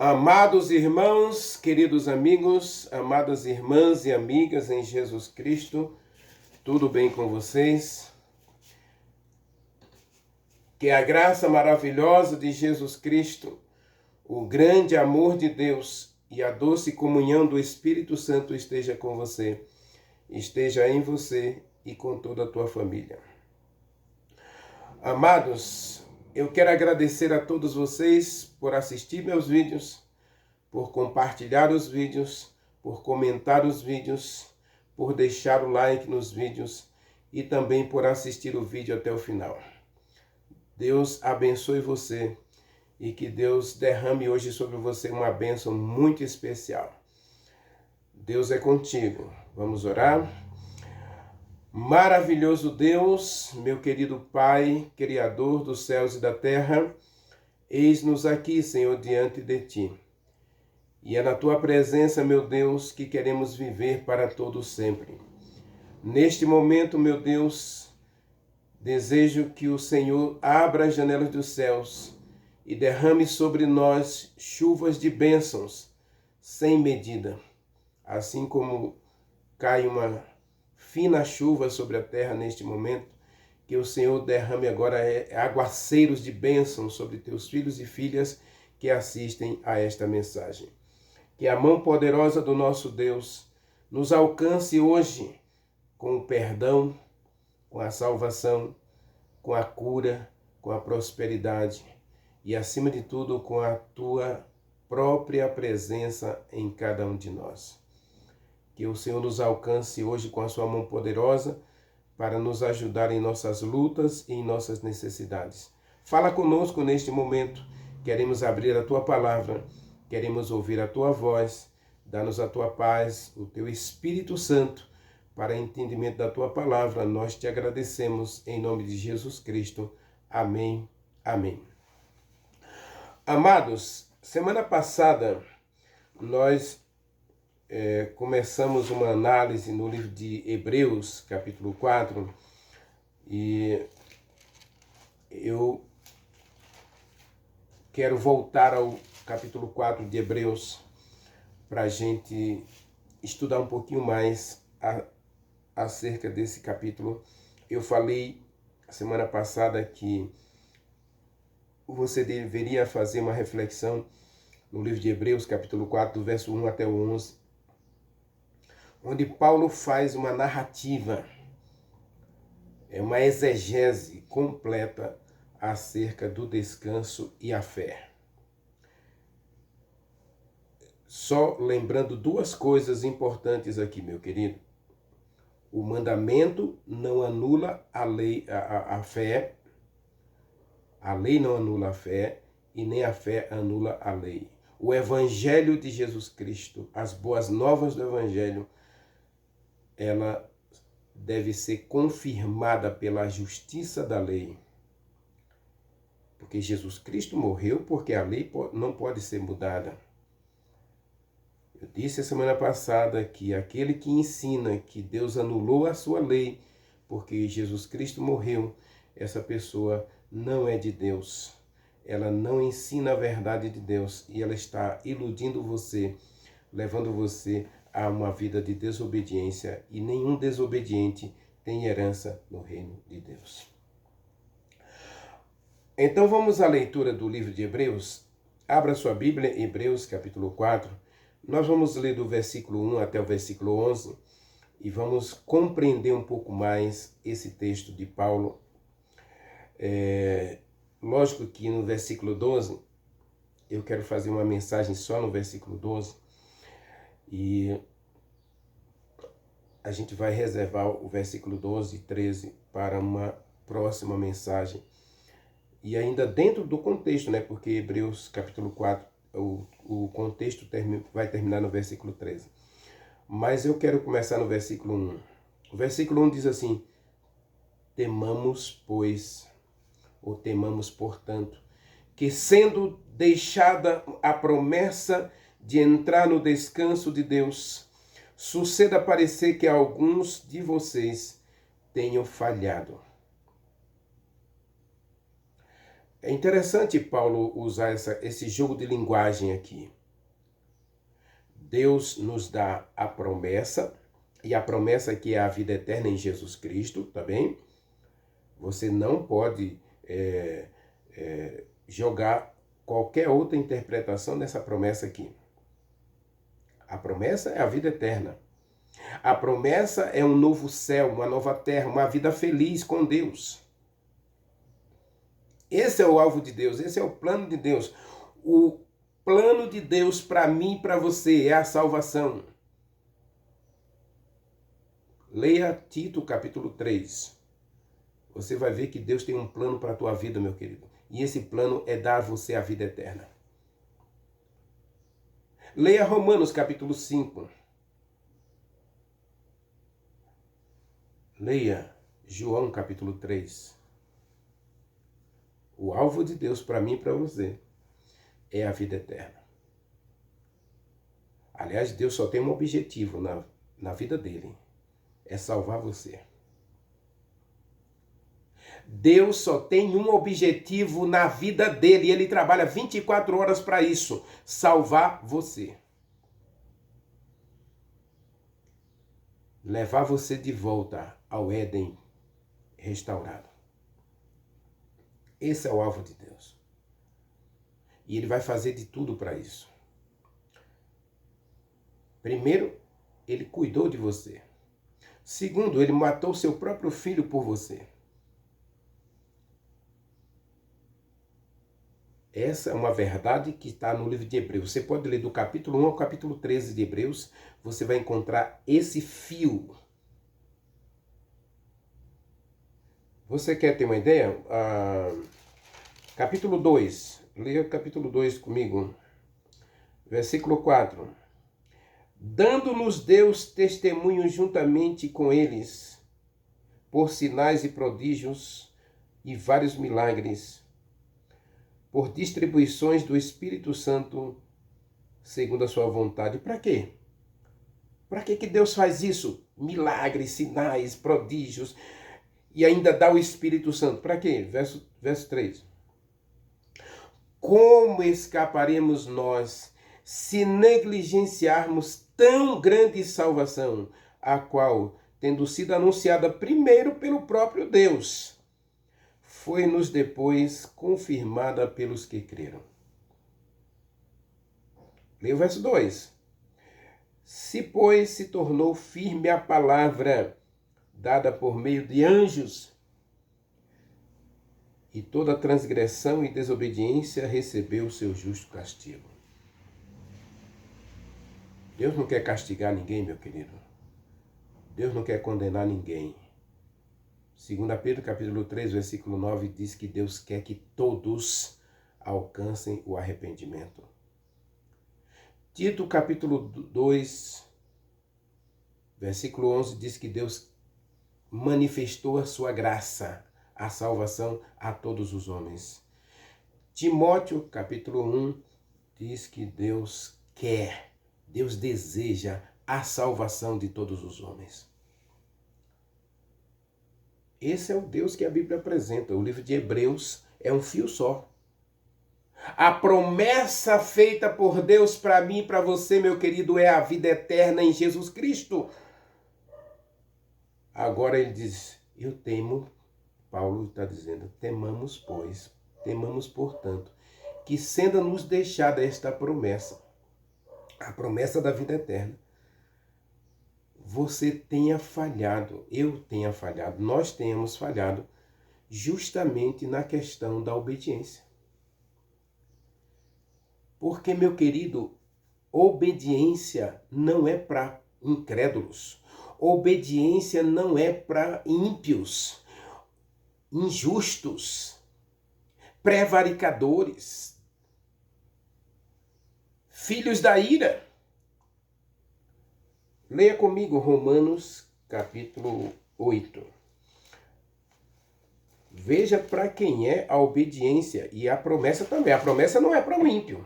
Amados irmãos, queridos amigos, amadas irmãs e amigas em Jesus Cristo, tudo bem com vocês? Que a graça maravilhosa de Jesus Cristo, o grande amor de Deus e a doce comunhão do Espírito Santo esteja com você, esteja em você e com toda a tua família. Amados, eu quero agradecer a todos vocês por assistir meus vídeos, por compartilhar os vídeos, por comentar os vídeos, por deixar o like nos vídeos e também por assistir o vídeo até o final. Deus abençoe você e que Deus derrame hoje sobre você uma bênção muito especial. Deus é contigo. Vamos orar? Maravilhoso Deus, meu querido Pai, Criador dos céus e da terra, eis-nos aqui, Senhor, diante de Ti. E é na Tua presença, meu Deus, que queremos viver para todo sempre. Neste momento, meu Deus, desejo que o Senhor abra as janelas dos céus e derrame sobre nós chuvas de bênçãos sem medida, assim como cai uma fina chuva sobre a terra neste momento, que o Senhor derrame agora aguaceiros de bênçãos sobre teus filhos e filhas que assistem a esta mensagem. Que a mão poderosa do nosso Deus nos alcance hoje com o perdão, com a salvação, com a cura, com a prosperidade e, acima de tudo, com a tua própria presença em cada um de nós. Que o Senhor nos alcance hoje com a sua mão poderosa para nos ajudar em nossas lutas e em nossas necessidades. Fala conosco neste momento. Queremos abrir a tua palavra, queremos ouvir a tua voz. Dá-nos a tua paz, o teu Espírito Santo, para entendimento da tua palavra. Nós te agradecemos em nome de Jesus Cristo. Amém. Amém. Amados, semana passada nós começamos uma análise no livro de Hebreus, capítulo 4, e eu quero voltar ao capítulo 4 de Hebreus para a gente estudar um pouquinho mais acerca desse capítulo. Eu falei semana passada que você deveria fazer uma reflexão no livro de Hebreus, capítulo 4, do verso 1 até o 11, onde Paulo faz uma narrativa, uma exegese completa acerca do descanso e a fé. Só lembrando duas coisas importantes aqui, meu querido. O mandamento não anula a lei, a fé. A lei não anula a fé e nem a fé anula a lei. O Evangelho de Jesus Cristo, as boas novas do Evangelho, ela deve ser confirmada pela justiça da lei. Porque Jesus Cristo morreu porque a lei não pode ser mudada. Eu disse a semana passada que aquele que ensina que Deus anulou a sua lei porque Jesus Cristo morreu, essa pessoa não é de Deus. Ela não ensina a verdade de Deus e ela está iludindo você, levando você a uma vida de desobediência, e nenhum desobediente tem herança no reino de Deus. Então vamos à leitura do livro de Hebreus. Abra sua Bíblia, Hebreus capítulo 4. Nós vamos ler do versículo 1 até o versículo 11 e vamos compreender um pouco mais esse texto de Paulo. Lógico que no versículo 12, eu quero fazer uma mensagem só no versículo 12, e a gente vai reservar o versículo 12 e 13 para uma próxima mensagem. E ainda dentro do contexto, né? Porque Hebreus capítulo 4, o contexto vai terminar no versículo 13. Mas eu quero começar no versículo 1. O versículo 1 diz assim: temamos, pois, ou temamos, portanto, que sendo deixada a promessa de entrar no descanso de Deus, suceda parecer que alguns de vocês tenham falhado. É interessante Paulo usar esse jogo de linguagem aqui. Deus nos dá a promessa, e a promessa que é a vida eterna em Jesus Cristo, tá bem? Você não pode jogar qualquer outra interpretação dessa promessa aqui. A promessa é a vida eterna. A promessa é um novo céu, uma nova terra, uma vida feliz com Deus. Esse é o alvo de Deus, esse é o plano de Deus. O plano de Deus para mim e para você é a salvação. Leia Tito capítulo 3. Você vai ver que Deus tem um plano para a tua vida, meu querido. E esse plano é dar a você a vida eterna. Leia Romanos capítulo 5. Leia João capítulo 3. O alvo de Deus para mim e para você é a vida eterna. Aliás, Deus só tem um objetivo na vida dele. É salvar você. Deus só tem um objetivo na vida dele. E ele trabalha 24 horas para isso. Salvar você. Levar você de volta ao Éden restaurado. Esse é o alvo de Deus. E ele vai fazer de tudo para isso. Primeiro, ele cuidou de você. Segundo, ele matou seu próprio filho por você. Essa é uma verdade que está no livro de Hebreus. Você pode ler do capítulo 1 ao capítulo 13 de Hebreus. Você vai encontrar esse fio. Você quer ter uma ideia? Capítulo 2. Leia o capítulo 2 comigo. Versículo 4. Dando-nos Deus testemunho juntamente com eles, por sinais e prodígios e vários milagres, por distribuições do Espírito Santo, segundo a sua vontade. Para quê? Para que Deus faz isso? Milagres, sinais, prodígios, e ainda dá o Espírito Santo. Para quê? Verso 3. Como escaparemos nós se negligenciarmos tão grande salvação, a qual, tendo sido anunciada primeiro pelo próprio Deus, foi-nos depois confirmada pelos que creram. Leia o verso 2. Se, pois, se tornou firme a palavra dada por meio de anjos, e toda transgressão e desobediência recebeu o seu justo castigo. Deus não quer castigar ninguém, meu querido. Deus não quer condenar ninguém. 2 Pedro capítulo 3, versículo 9, diz que Deus quer que todos alcancem o arrependimento. Tito capítulo 2, versículo 11, diz que Deus manifestou a sua graça, a salvação a todos os homens. Timóteo capítulo 1, diz que Deus quer, Deus deseja a salvação de todos os homens. Esse é o Deus que a Bíblia apresenta. O livro de Hebreus é um fio só. A promessa feita por Deus para mim e para você, meu querido, é a vida eterna em Jesus Cristo. Agora ele diz, eu temo, Paulo está dizendo, temamos, portanto, que sendo nos deixada esta promessa, a promessa da vida eterna, você tenha falhado, eu tenha falhado, nós tenhamos falhado justamente na questão da obediência. Porque, meu querido, obediência não é para incrédulos, obediência não é para ímpios, injustos, prevaricadores, filhos da ira. Leia comigo Romanos capítulo 8. Veja para quem é a obediência e a promessa também. A promessa não é para o ímpio.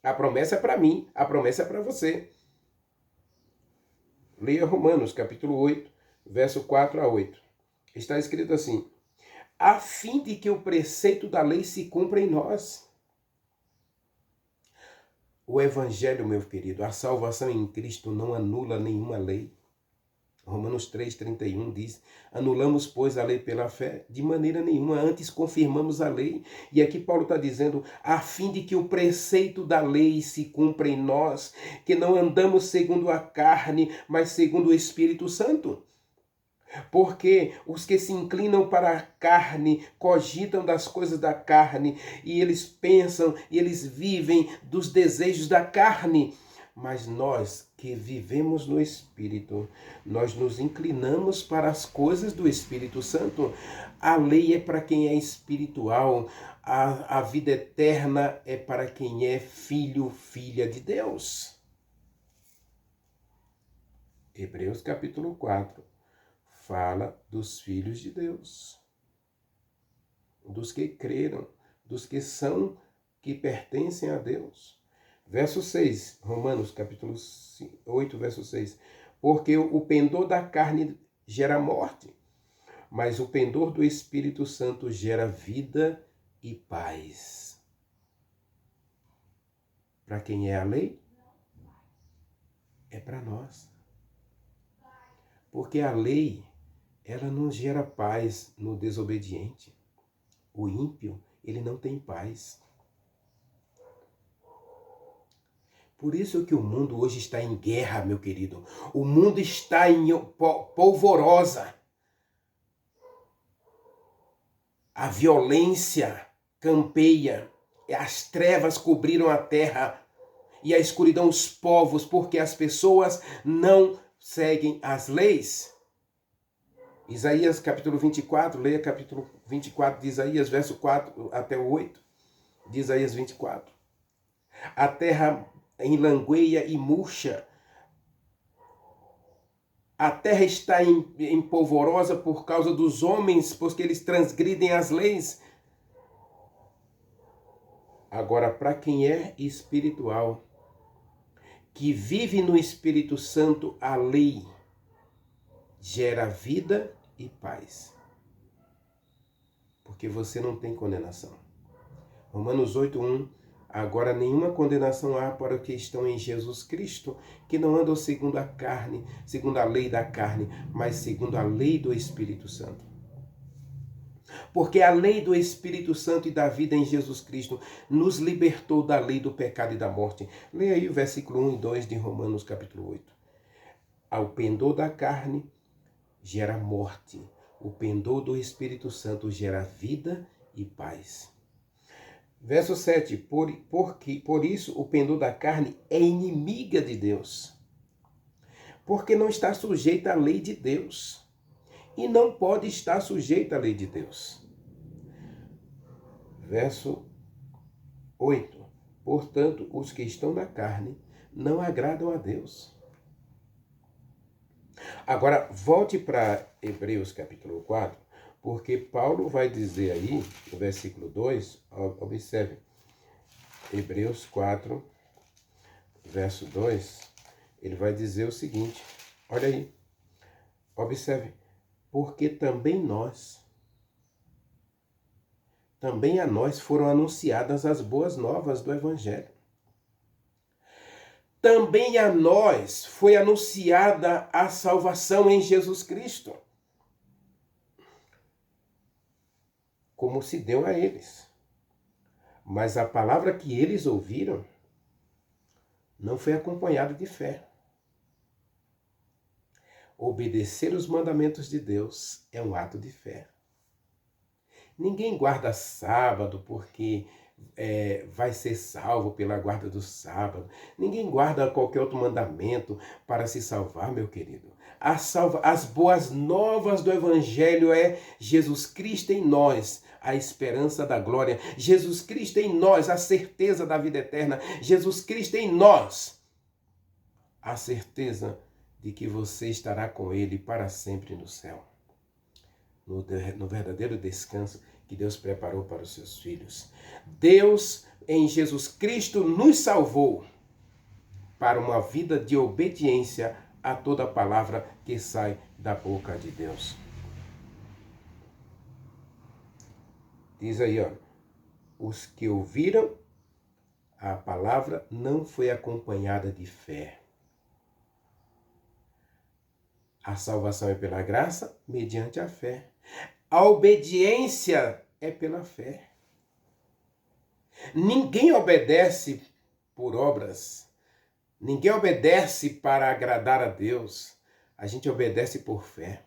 A promessa é para mim, a promessa é para você. Leia Romanos capítulo 8, verso 4 a 8. Está escrito assim: a fim de que o preceito da lei se cumpra em nós. O Evangelho, meu querido, a salvação em Cristo não anula nenhuma lei. Romanos 3,31 diz: anulamos, pois, a lei pela fé? De maneira nenhuma, antes confirmamos a lei. E aqui Paulo está dizendo, a fim de que o preceito da lei se cumpra em nós, que não andamos segundo a carne, mas segundo o Espírito Santo. Porque os que se inclinam para a carne cogitam das coisas da carne, e eles pensam e eles vivem dos desejos da carne. Mas nós que vivemos no Espírito, nós nos inclinamos para as coisas do Espírito Santo. A lei é para quem é espiritual, a vida eterna é para quem é filho, filha de Deus. Hebreus capítulo 4 fala dos filhos de Deus, dos que creram, dos que pertencem a Deus. Verso 6, Romanos capítulo 8, verso 6. Porque o pendor da carne gera morte, mas o pendor do Espírito Santo gera vida e paz. Para quem é a lei? É para nós. Porque a lei, ela não gera paz no desobediente. O ímpio, ele não tem paz. Por isso que o mundo hoje está em guerra, meu querido. O mundo está em polvorosa. A violência campeia. As trevas cobriram a terra. E a escuridão os povos, porque as pessoas não seguem as leis. Isaías capítulo 24, leia capítulo 24 de Isaías, verso 4 até o 8. De Isaías 24. A terra enlangueia e murcha. A terra está em polvorosa por causa dos homens, porque eles transgridem as leis. Agora, para quem é espiritual, que vive no Espírito Santo, a lei gera vida e paz. Porque você não tem condenação. Romanos 8:1. Agora nenhuma condenação há para os que estão em Jesus Cristo, que não andam segundo a carne, segundo a lei da carne, mas segundo a lei do Espírito Santo. Porque a lei do Espírito Santo e da vida em Jesus Cristo nos libertou da lei do pecado e da morte. Leia aí o versículo 1 e 2 de Romanos capítulo 8. Ao pendor da carne gera morte. O pendor do Espírito Santo gera vida e paz. Verso 7. Por isso o pendor da carne é inimiga de Deus. Porque não está sujeita à lei de Deus. E não pode estar sujeita à lei de Deus. Verso 8. Portanto, os que estão na carne não agradam a Deus. Agora, volte para Hebreus capítulo 4, porque Paulo vai dizer aí, no versículo 2, observe, Hebreus 4, verso 2, ele vai dizer o seguinte, olha aí, observe, porque também a nós foram anunciadas as boas novas do Evangelho. Também a nós foi anunciada a salvação em Jesus Cristo, como se deu a eles. Mas a palavra que eles ouviram não foi acompanhada de fé. Obedecer os mandamentos de Deus é um ato de fé. Ninguém guarda sábado porque vai ser salvo pela guarda do sábado. Ninguém guarda qualquer outro mandamento para se salvar, meu querido. As boas novas do Evangelho é Jesus Cristo em nós, a esperança da glória. Jesus Cristo em nós, a certeza da vida eterna. Jesus Cristo em nós, a certeza de que você estará com Ele para sempre no céu. No verdadeiro descanso que Deus preparou para os seus filhos. Deus, em Jesus Cristo, nos salvou para uma vida de obediência a toda palavra que sai da boca de Deus. Diz aí, ó, os que ouviram a palavra não foi acompanhada de fé. A salvação é pela graça, mediante a fé. A obediência é pela fé. Ninguém obedece por obras. Ninguém obedece para agradar a Deus. A gente obedece por fé.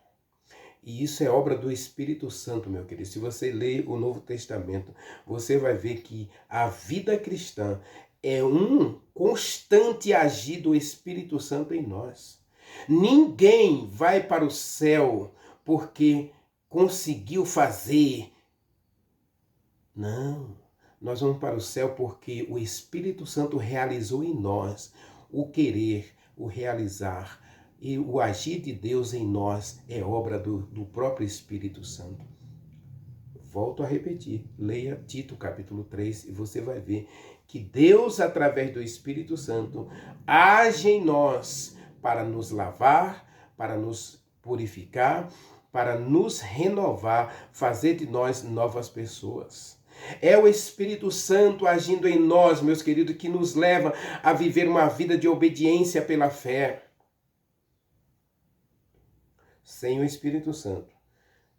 E isso é obra do Espírito Santo, meu querido. Se você ler o Novo Testamento, você vai ver que a vida cristã é um constante agir do Espírito Santo em nós. Ninguém vai para o céu porque conseguiu fazer. Não. Nós vamos para o céu porque o Espírito Santo realizou em nós o querer, o realizar. E o agir de Deus em nós é obra do próprio Espírito Santo. Volto a repetir, leia Tito capítulo 3 e você vai ver que Deus, através do Espírito Santo, age em nós para nos lavar, para nos purificar, para nos renovar, fazer de nós novas pessoas. É o Espírito Santo agindo em nós, meus queridos, que nos leva a viver uma vida de obediência pela fé. Sem o Espírito Santo,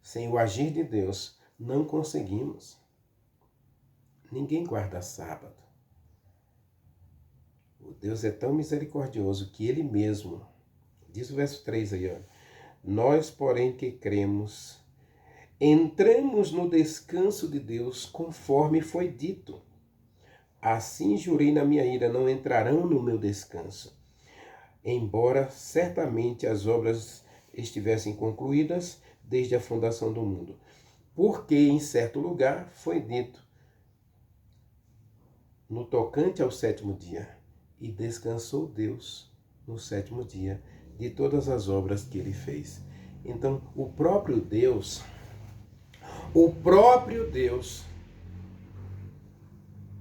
sem o agir de Deus, não conseguimos. Ninguém guarda sábado. O Deus é tão misericordioso que Ele mesmo, diz o verso 3 aí, ó, nós, porém, que cremos, entramos no descanso de Deus conforme foi dito. Assim jurei na minha ira, não entrarão no meu descanso. Embora certamente as obras estivessem concluídas desde a fundação do mundo. Porque em certo lugar foi dito, no tocante ao sétimo dia, e descansou Deus no sétimo dia de todas as obras que ele fez. Então, o próprio Deus,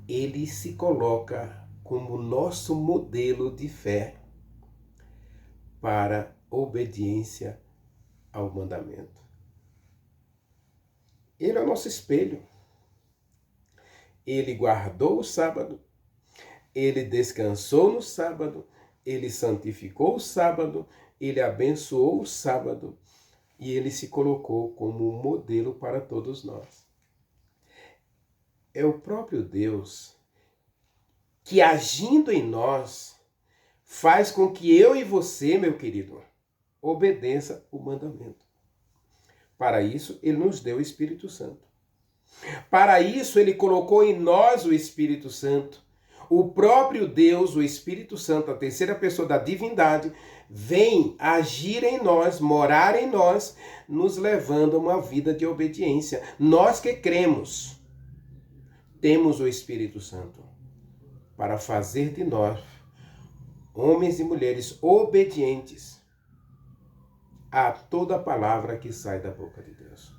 ele se coloca como nosso modelo de fé para obediência ao mandamento. Ele é o nosso espelho. Ele guardou o sábado, ele descansou no sábado, ele santificou o sábado, ele abençoou o sábado e ele se colocou como um modelo para todos nós. É o próprio Deus que, agindo em nós, faz com que eu e você, meu querido, obedeça o mandamento. Para isso, ele nos deu o Espírito Santo. Para isso, ele colocou em nós o Espírito Santo. O próprio Deus, o Espírito Santo, a terceira pessoa da divindade, vem agir em nós, morar em nós, nos levando a uma vida de obediência. Nós que cremos, temos o Espírito Santo para fazer de nós homens e mulheres obedientes a toda palavra que sai da boca de Deus.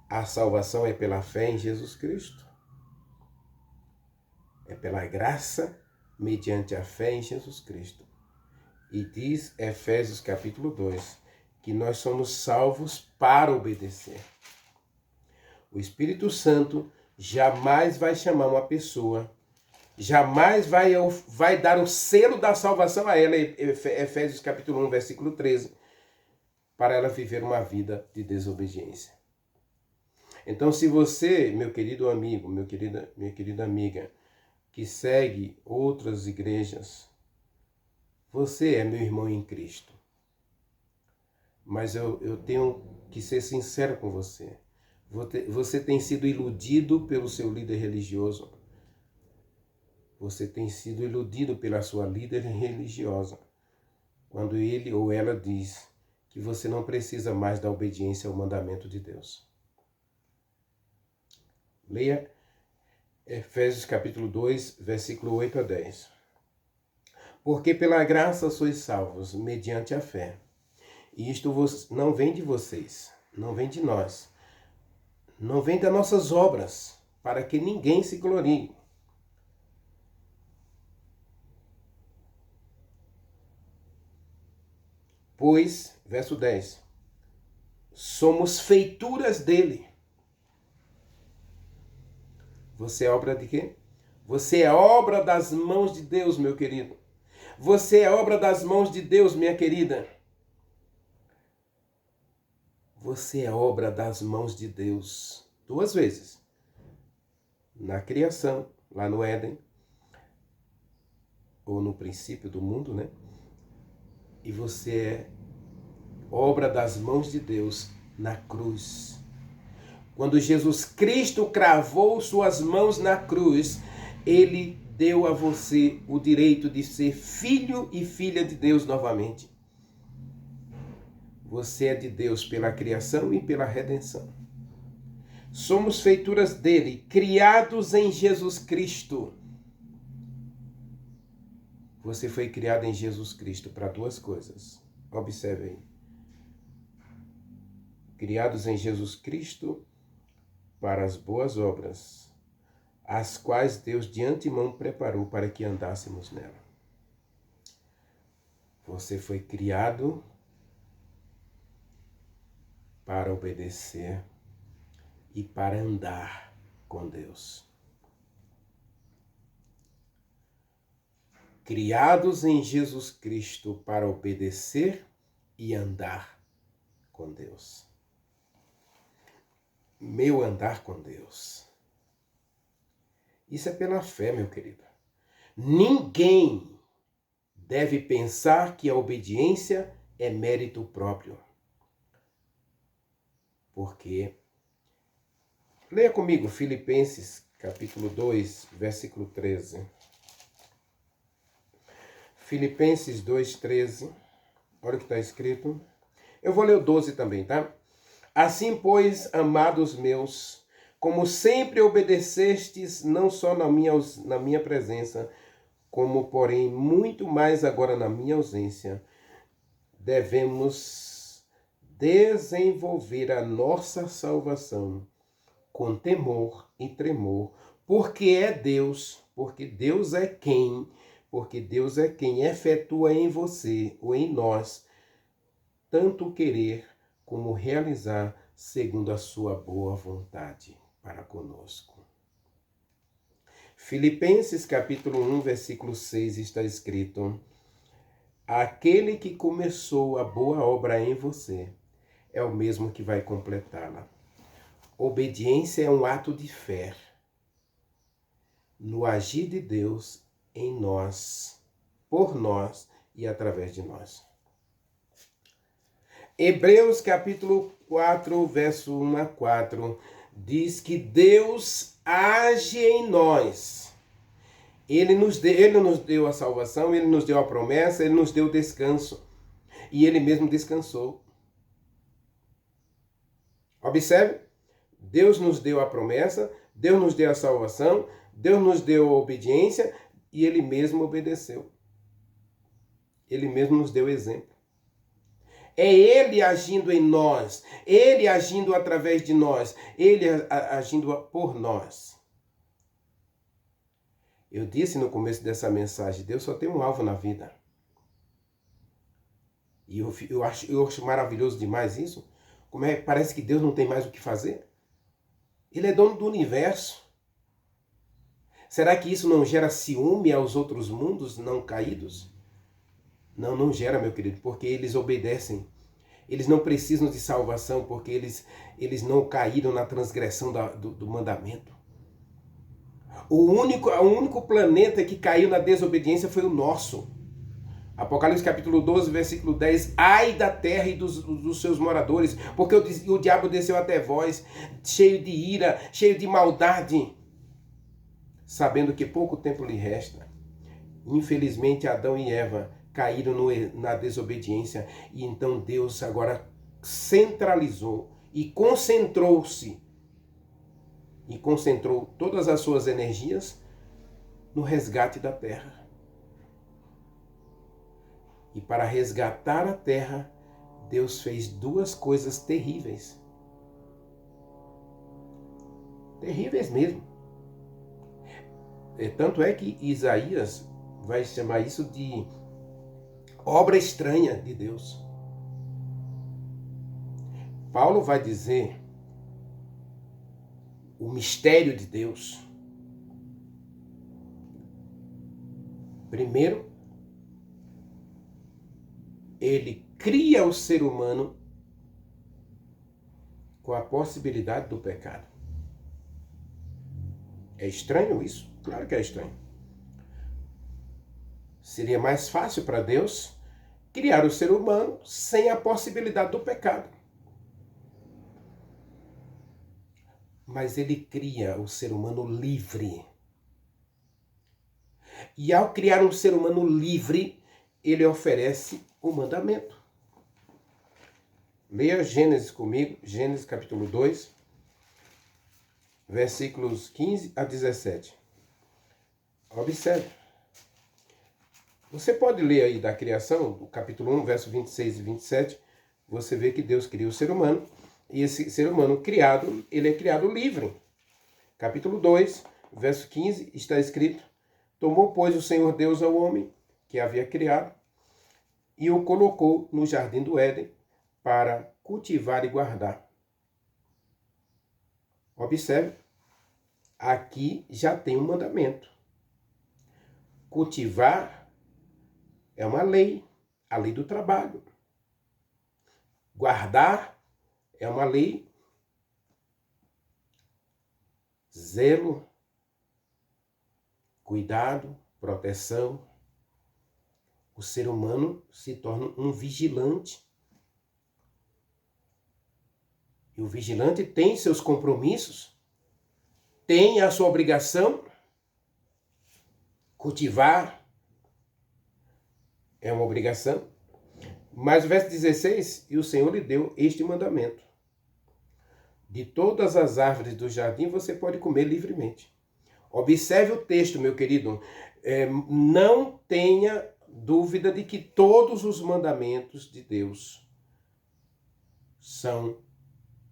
A salvação é pela fé em Jesus Cristo. É pela graça, mediante a fé em Jesus Cristo. E diz Efésios capítulo 2, que nós somos salvos para obedecer. O Espírito Santo jamais vai chamar uma pessoa, jamais vai dar o selo da salvação a ela, Efésios capítulo 1, versículo 13, para ela viver uma vida de desobediência. Então, se você, meu querido amigo, minha querida amiga, que segue outras igrejas, você é meu irmão em Cristo. Mas eu tenho que ser sincero com você. Você tem sido iludido pelo seu líder religioso. Você tem sido iludido pela sua líder religiosa. Quando ele ou ela diz que você não precisa mais da obediência ao mandamento de Deus. Leia Efésios capítulo 2, versículo 8 a 10. Porque pela graça sois salvos, mediante a fé. E isto não vem de vocês, não vem de nós, não vem das nossas obras, para que ninguém se glorie. Pois, verso 10, Somos feituras dele. Você é obra de quê? Você é obra das mãos de Deus, meu querido. Você é obra das mãos de Deus, minha querida. Você é obra das mãos de Deus. 2 vezes. Na criação, lá no Éden, ou no princípio do mundo, né? E você é obra das mãos de Deus na cruz. Quando Jesus Cristo cravou suas mãos na cruz, ele deu a você o direito de ser filho e filha de Deus novamente. Você é de Deus pela criação e pela redenção. Somos feituras dele, criados em Jesus Cristo. Você foi criado em Jesus Cristo para 2 coisas. Observe aí. Criados em Jesus Cristo para as boas obras, as quais Deus de antemão preparou para que andássemos nela. Você foi criado para obedecer e para andar com Deus. Criados em Jesus Cristo para obedecer e andar com Deus. Meu andar com Deus. Isso é pela fé, meu querido. Ninguém deve pensar que a obediência é mérito próprio. Porque, leia comigo Filipenses capítulo 2, versículo 13. Filipenses 2:13. Olha o que está escrito. Eu vou ler o 12 também, tá? Assim, pois, amados meus, como sempre obedecestes, não só na minha presença, como, porém, muito mais agora na minha ausência, devemos desenvolver a nossa salvação com temor e tremor, porque Deus é quem efetua em você ou em nós tanto querer como realizar segundo a sua boa vontade para conosco. Filipenses capítulo 1, versículo 6 está escrito: aquele que começou a boa obra em você é o mesmo que vai completá-la. Obediência é um ato de fé no agir de Deus em nós, por nós e através de nós. Hebreus capítulo 4, verso 1 a 4, diz que Deus age em nós. Ele nos deu a salvação, Ele nos deu a promessa, Ele nos deu o descanso. E Ele mesmo descansou. Observe, Deus nos deu a promessa, Deus nos deu a salvação, Deus nos deu a obediência e Ele mesmo obedeceu. Ele mesmo nos deu exemplo. É Ele agindo em nós, Ele agindo através de nós, Ele agindo por nós. Eu disse no começo dessa mensagem, Deus só tem um alvo na vida. E eu acho maravilhoso demais isso. Parece que Deus não tem mais o que fazer. Ele é dono do universo. Será que isso não gera ciúme aos outros mundos não caídos? Não, não gera, meu querido, porque eles obedecem. Eles não precisam de salvação, porque eles não caíram na transgressão do mandamento. O único planeta que caiu na desobediência foi o nosso. Apocalipse capítulo 12, versículo 10. Ai da terra e dos seus moradores, porque o diabo desceu até vós, cheio de ira, cheio de maldade, sabendo que pouco tempo lhe resta. Infelizmente, Adão e Eva caíram na desobediência, e então Deus agora centralizou e concentrou-se, e concentrou todas as suas energias no resgate da terra. E para resgatar a terra, Deus fez 2 coisas terríveis. Terríveis mesmo. Tanto é que Isaías vai chamar isso de obra estranha de Deus. Paulo vai dizer o mistério de Deus. Primeiro, ele cria o ser humano com a possibilidade do pecado. É estranho isso? Claro que é estranho. Seria mais fácil para Deus criar o ser humano sem a possibilidade do pecado. Mas ele cria o ser humano livre. E ao criar um ser humano livre, ele oferece o mandamento. Leia Gênesis comigo, Gênesis capítulo 2, versículos 15 a 17. Observe. Você pode ler aí da criação, do capítulo 1, verso 26 e 27, você vê que Deus cria o ser humano, e esse ser humano criado, ele é criado livre. Capítulo 2, verso 15, está escrito: tomou, pois, o Senhor Deus ao homem que havia criado e o colocou no jardim do Éden para cultivar e guardar. Observe, aqui já tem um mandamento. Cultivar é uma lei, a lei do trabalho. Guardar é uma lei, zelo, cuidado, proteção. O ser humano se torna um vigilante. E o vigilante tem seus compromissos, tem a sua obrigação. Cultivar é uma obrigação. Mas o verso 16, e o Senhor lhe deu este mandamento: de todas as árvores do jardim você pode comer livremente. Observe o texto, meu querido. Não tenha dúvida de que todos os mandamentos de Deus são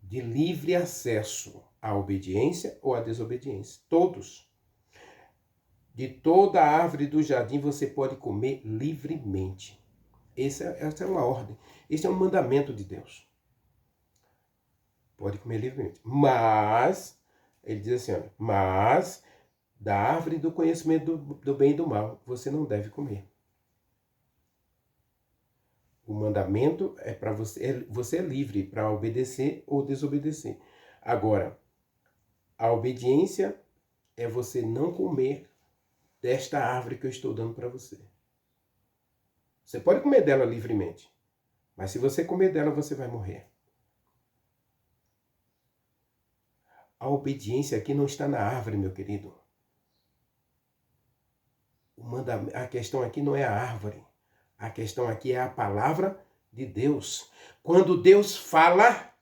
de livre acesso à obediência ou à desobediência. Todos. De toda a árvore do jardim você pode comer livremente. Essa é uma ordem. Esse é um mandamento de Deus. Pode comer livremente. Mas, ele diz assim, olha, mas da árvore do conhecimento do bem e do mal você não deve comer. O mandamento é para você, você é livre para obedecer ou desobedecer. Agora, a obediência é você não comer desta árvore que eu estou dando para você. Você pode comer dela livremente, mas se você comer dela, você vai morrer. A obediência aqui não está na árvore, meu querido. A questão aqui não é a árvore. A questão aqui é a palavra de Deus. Quando Deus fala,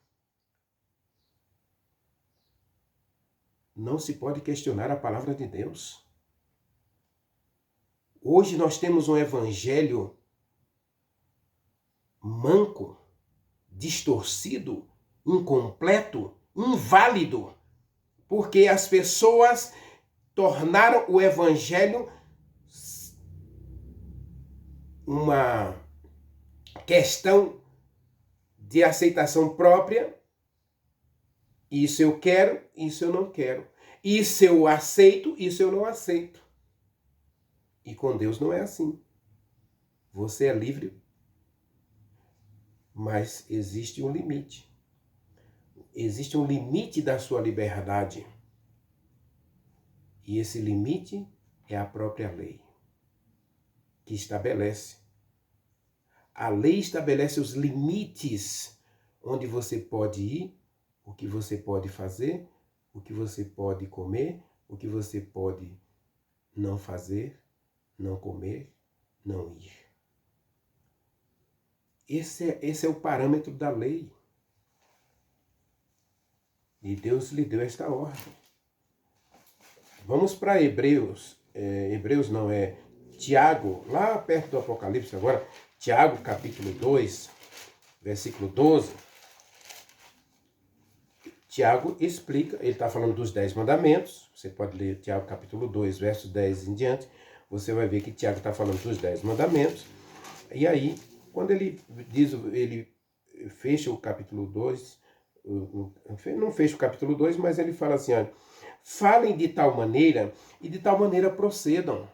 não se pode questionar a palavra de Deus. Hoje nós temos um evangelho manco, distorcido, incompleto, inválido, porque as pessoas tornaram o evangelho uma questão de aceitação própria. Isso eu quero, isso eu não quero. Isso eu aceito, isso eu não aceito. E com Deus não é assim. Você é livre, mas existe um limite. Existe um limite da sua liberdade. E esse limite é a própria lei, que estabelece. A lei estabelece os limites onde você pode ir, o que você pode fazer, o que você pode comer, o que você pode não fazer, não comer, não ir. Esse é o parâmetro da lei. E Deus lhe deu esta ordem. Vamos para Hebreus. Tiago, lá perto do Apocalipse agora. Tiago, capítulo 2, versículo 12. Tiago explica, ele está falando dos 10 mandamentos. Você pode ler Tiago, capítulo 2, verso 10 em diante. Você vai ver que Tiago está falando dos 10 mandamentos. E aí, quando ele fecha o capítulo 2, não fecha o capítulo 2, mas ele fala assim, olha, falem de tal maneira e de tal maneira procedam,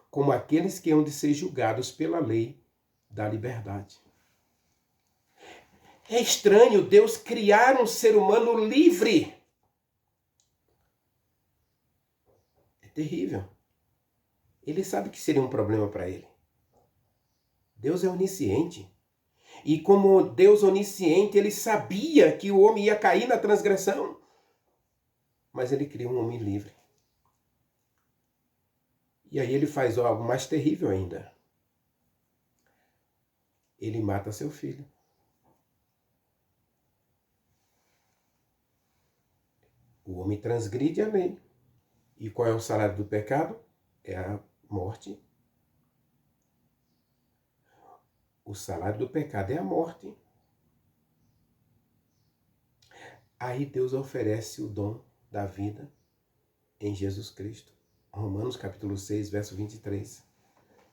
como aqueles que hão de ser julgados pela lei da liberdade. É estranho Deus criar um ser humano livre. É terrível. Ele sabe que seria um problema para ele. Deus é onisciente. E como Deus onisciente, ele sabia que o homem ia cair na transgressão. Mas ele cria um homem livre. E aí ele faz algo mais terrível ainda. Ele mata seu filho. O homem transgride a lei. E qual é o salário do pecado? É a morte. O salário do pecado é a morte. Aí Deus oferece o dom da vida em Jesus Cristo. Romanos capítulo 6, verso 23.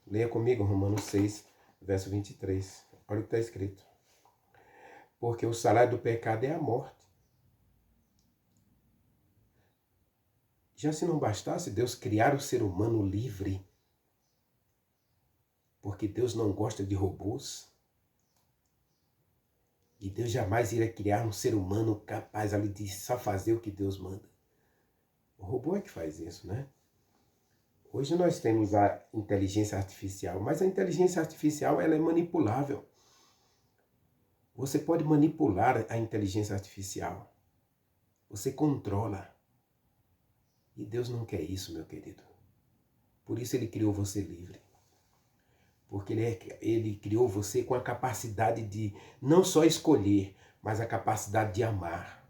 Leia comigo Romanos 6, verso 23. Olha o que está escrito. Porque o salário do pecado é a morte. Já se não bastasse Deus criar o ser humano livre, porque Deus não gosta de robôs, e Deus jamais iria criar um ser humano capaz ali de só fazer o que Deus manda. O robô é que faz isso, né? Hoje nós temos a inteligência artificial, mas a inteligência artificial ela é manipulável. Você pode manipular a inteligência artificial. Você controla. E Deus não quer isso, meu querido. Por isso ele criou você livre. Porque ele criou você com a capacidade de não só escolher, mas a capacidade de amar.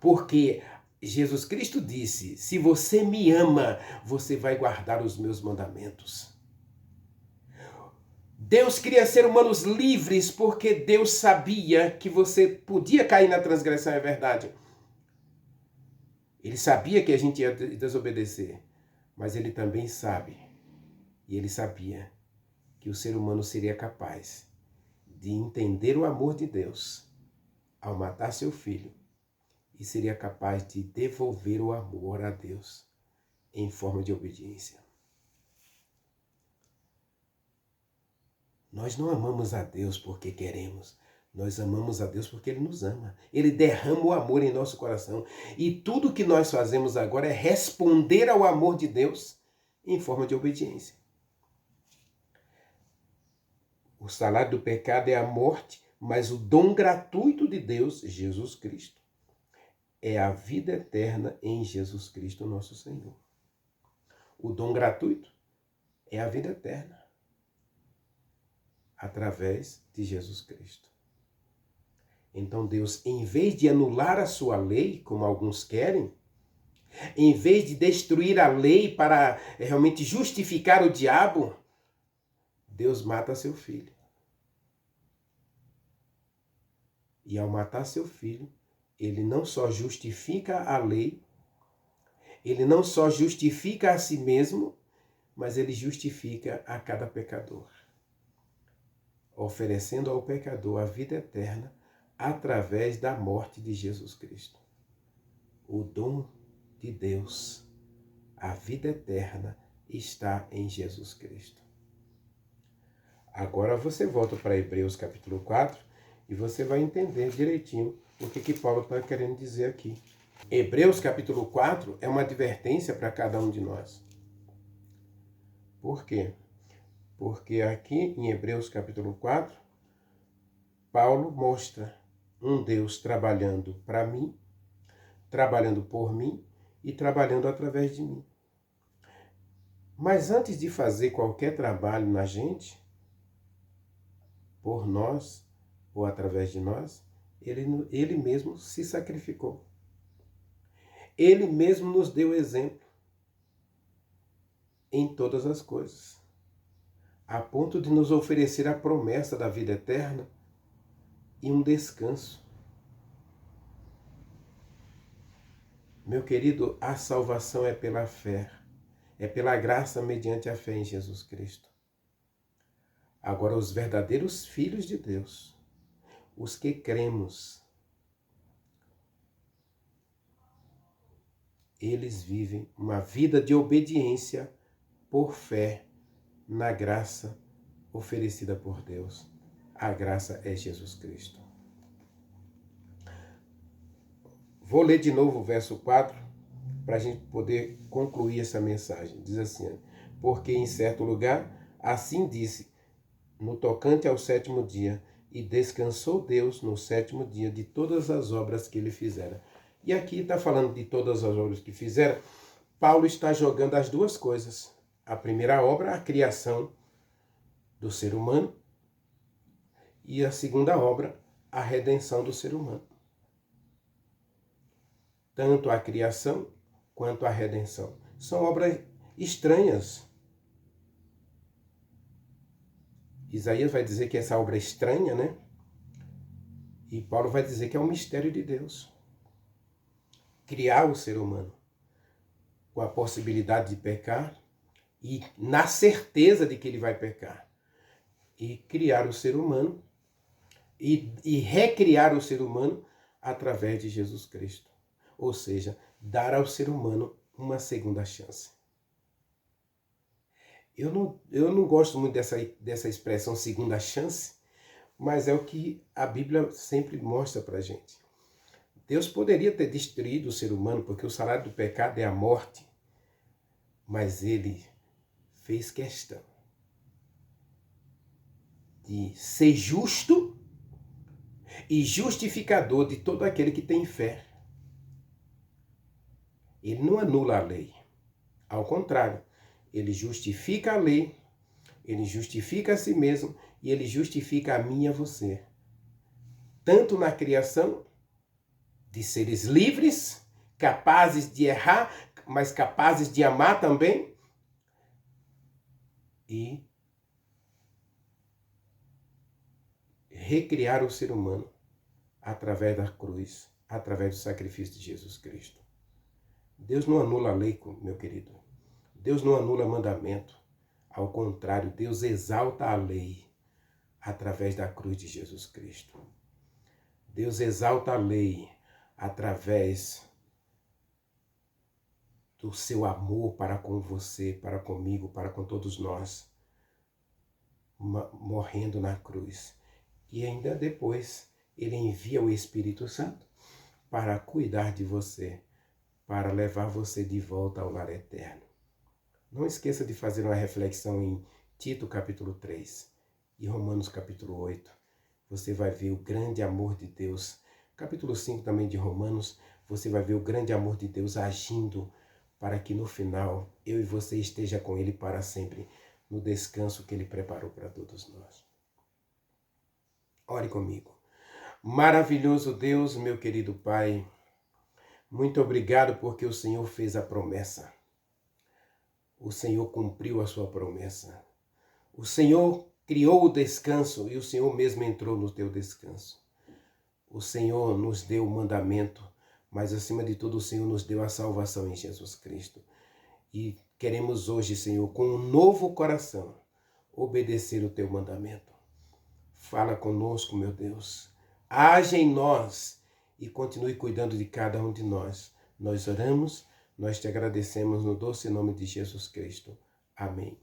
Porque Jesus Cristo disse, se você me ama, você vai guardar os meus mandamentos. Deus queria ser humanos livres porque Deus sabia que você podia cair na transgressão, é verdade. Ele sabia que a gente ia desobedecer, mas ele também sabe, e ele sabia, que o ser humano seria capaz de entender o amor de Deus ao matar seu filho e seria capaz de devolver o amor a Deus em forma de obediência. Nós não amamos a Deus porque queremos. Nós amamos a Deus porque Ele nos ama. Ele derrama o amor em nosso coração. E tudo que nós fazemos agora é responder ao amor de Deus em forma de obediência. O salário do pecado é a morte, mas o dom gratuito de Deus, Jesus Cristo, é a vida eterna em Jesus Cristo, nosso Senhor. O dom gratuito é a vida eterna através de Jesus Cristo. Então Deus, em vez de anular a sua lei, como alguns querem, em vez de destruir a lei para realmente justificar o diabo, Deus mata seu filho. E ao matar seu filho, ele não só justifica a lei, ele não só justifica a si mesmo, mas ele justifica a cada pecador, oferecendo ao pecador a vida eterna através da morte de Jesus Cristo. O dom de Deus, a vida eterna, está em Jesus Cristo. Agora você volta para Hebreus capítulo 4 e você vai entender direitinho o que Paulo está querendo dizer aqui. Hebreus capítulo 4 é uma advertência para cada um de nós. Por quê? Porque aqui em Hebreus capítulo 4, Paulo mostra um Deus trabalhando para mim, trabalhando por mim e trabalhando através de mim. Mas antes de fazer qualquer trabalho na gente, por nós ou através de nós, ele mesmo se sacrificou. Ele mesmo nos deu exemplo em todas as coisas, a ponto de nos oferecer a promessa da vida eterna e um descanso. Meu querido, a salvação é pela fé, é pela graça mediante a fé em Jesus Cristo. Agora, os verdadeiros filhos de Deus, os que cremos, eles vivem uma vida de obediência por fé na graça oferecida por Deus. A graça é Jesus Cristo. Vou ler de novo o verso 4 para a gente poder concluir essa mensagem. Diz assim: porque em certo lugar, assim disse, no tocante ao 7º dia, e descansou Deus no 7º dia de todas as obras que ele fizera. E aqui está falando de todas as obras que fizeram. Paulo está jogando as duas coisas. A primeira obra, a criação do ser humano, e a segunda obra, a redenção do ser humano. Tanto a criação quanto a redenção. São obras estranhas. Isaías vai dizer que essa obra é estranha, né? E Paulo vai dizer que é um mistério de Deus. Criar o ser humano com a possibilidade de pecar e na certeza de que ele vai pecar. E criar o ser humano e recriar o ser humano através de Jesus Cristo. Ou seja, dar ao ser humano uma segunda chance. Eu não gosto muito dessa expressão segunda chance, mas é o que a Bíblia sempre mostra para a gente. Deus poderia ter destruído o ser humano, porque o salário do pecado é a morte, mas ele fez questão de ser justo e justificador de todo aquele que tem fé. Ele não anula a lei. Ao contrário, ele justifica a lei, ele justifica a si mesmo e ele justifica a mim e a você. Tanto na criação de seres livres, capazes de errar, mas capazes de amar também. E recriar o ser humano através da cruz, através do sacrifício de Jesus Cristo. Deus não anula a lei, meu querido. Deus não anula mandamento. Ao contrário, Deus exalta a lei através da cruz de Jesus Cristo. Deus exalta a lei através do seu amor para com você, para comigo, para com todos nós, morrendo na cruz. E ainda depois, ele envia o Espírito Santo para cuidar de você, para levar você de volta ao lar eterno. Não esqueça de fazer uma reflexão em Tito capítulo 3 e Romanos capítulo 8. Você vai ver o grande amor de Deus. Capítulo 5 também de Romanos, você vai ver o grande amor de Deus agindo para que no final eu e você esteja com Ele para sempre, no descanso que Ele preparou para todos nós. Ore comigo. Maravilhoso Deus, meu querido Pai, muito obrigado porque o Senhor fez a promessa. O Senhor cumpriu a sua promessa. O Senhor criou o descanso e o Senhor mesmo entrou no teu descanso. O Senhor nos deu o mandamento, mas acima de tudo o Senhor nos deu a salvação em Jesus Cristo. E queremos hoje, Senhor, com um novo coração, obedecer o teu mandamento. Fala conosco, meu Deus. Age em nós e continue cuidando de cada um de nós. Nós oramos, nós te agradecemos no doce nome de Jesus Cristo. Amém.